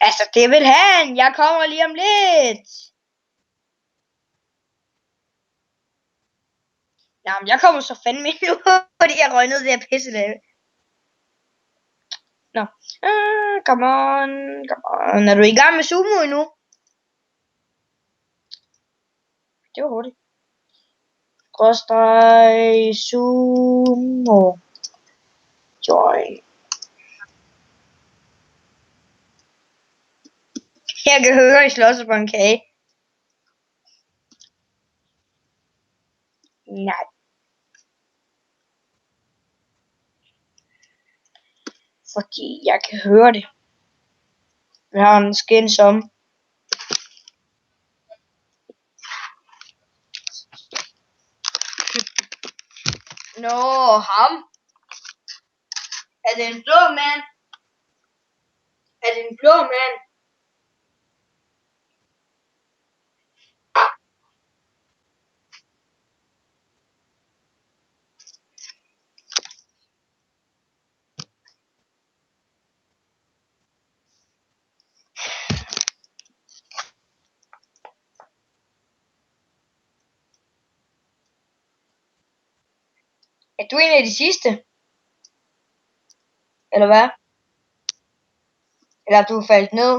Altså, det vil han. Jeg kommer lige om lidt. Jamen, jeg kommer så fandme nu, fordi jeg røg ned der pisselave. Nå. Come on, come on. Er du i gang med sumo endnu? Det var hurtigt. Skråstreg sumo. Join. Jeg kan høre, I slås på en kage. Nej. Fordi jeg kan høre det. Vi har en skin som. Nå, ham. Er det en blå mand? Er det en blå mand? Er du en af de sidste? Eller hvad? Eller er du faldt ned?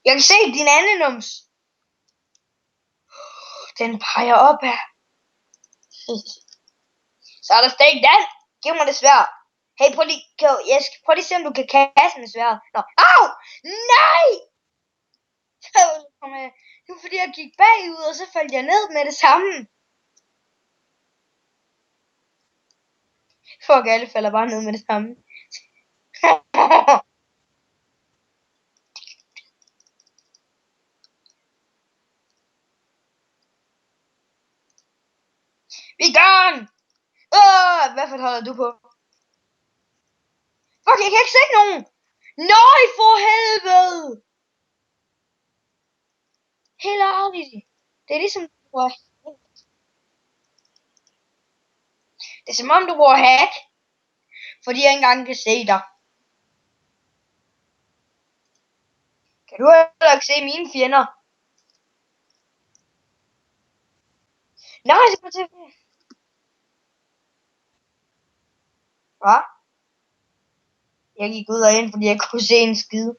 Jeg kan se din andenums. Den peger opad. Så er der stadig den. Giv mig det svær. Hey, prøv lige at se, om du kan kaste med sværet. Nå. Au! Nej! Det var fordi, jeg gik bagud, og så faldt jeg ned med det samme. Fuck, alle falder bare ned med det samme. Vi er gone! Hvad holder du på? Fuck, jeg kan ikke se nogen! Nej, for helvede! Helt ærligt. Det er ligesom, det er som om du bruger hack. Fordi jeg ikke engang kan se dig. Kan du heller ikke se mine fjender? Nej, det går til. Hvad? Jeg gik ud og ind, fordi jeg kunne se en skid.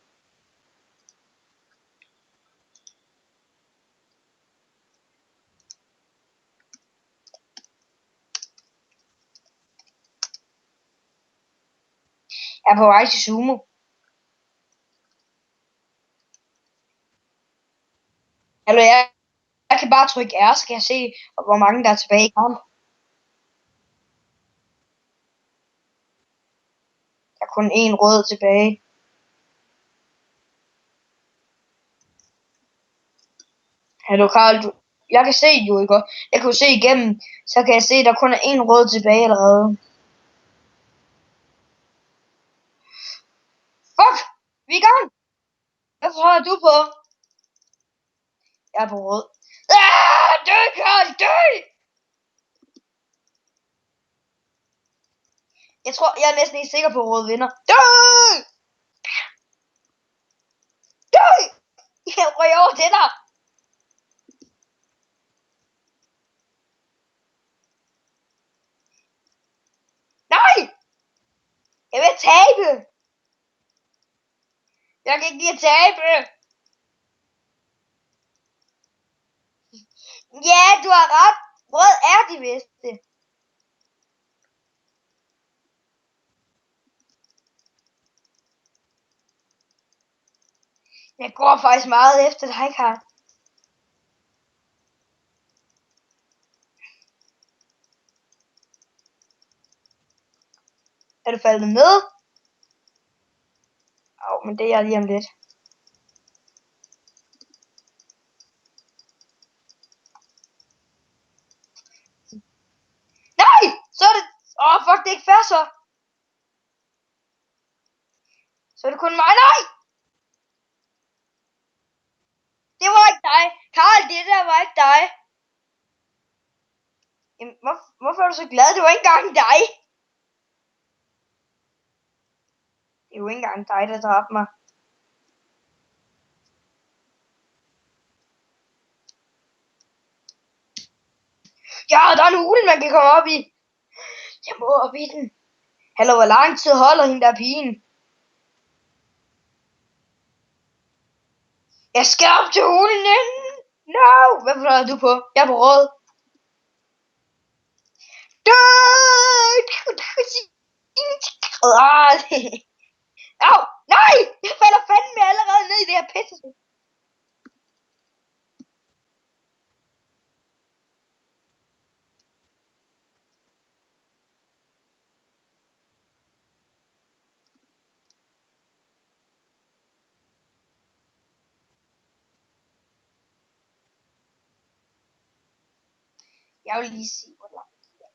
Jeg er på vej til sumo. Eller jeg kan bare trykke R, så kan jeg se, hvor mange der er tilbage i kamp. Der er kun én rød tilbage. Hallo Karl, jeg kan se jo ikke. Jeg kan jo se igennem, så kan jeg se, at der kun er én rød tilbage allerede. Fuck! Vi er i gang! Hvad har du på? Jeg er på rød. Dø, Karl, dø! Jeg tror, jeg er næsten ikke sikker på, at rød vinder. Dø! Dø! Jeg røg over til dig. Nej! Jeg vil tabe! Jeg kan ikke lide at tabe! Ja, du har ret. Rød er de bedste. Jeg går faktisk meget efter dig, Karl. Er du faldet ned? Men det er jeg lige om lidt. Nej! Så er det. Fuck, det er ikke fair så. Så er det kun mig. Nej! Det var ikke dig. Karl, det der var ikke dig. Jamen, hvorfor er du så glad? Det var ikke engang dig. Det er jo ikke engang dig, der dræbte mig. Ja, der er en hule, man kan komme op i. Jeg må op i den. Hallo, hvor lang tid holder hende der pigen? Jeg skal op til hulen inden. No! Hvad flyder du på? Jeg er på råd. Au! Nej! Jeg falder fandme allerede ned i det her pisse. Jeg vil lige se, hvor langt det er.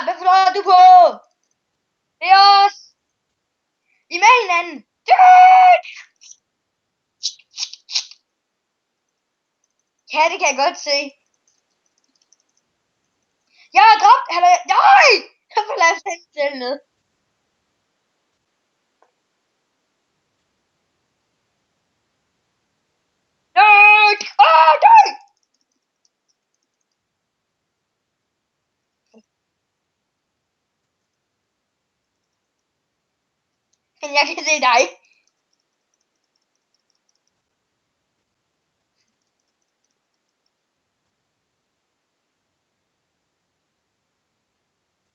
Hvad flyder du på? Det er os! Vi er med hinanden! Ja, det kan jeg godt se. Jeg er dræbt! Nej! Så falder jeg fandme selv ned. Nej! Nej! Men jeg kan se dig.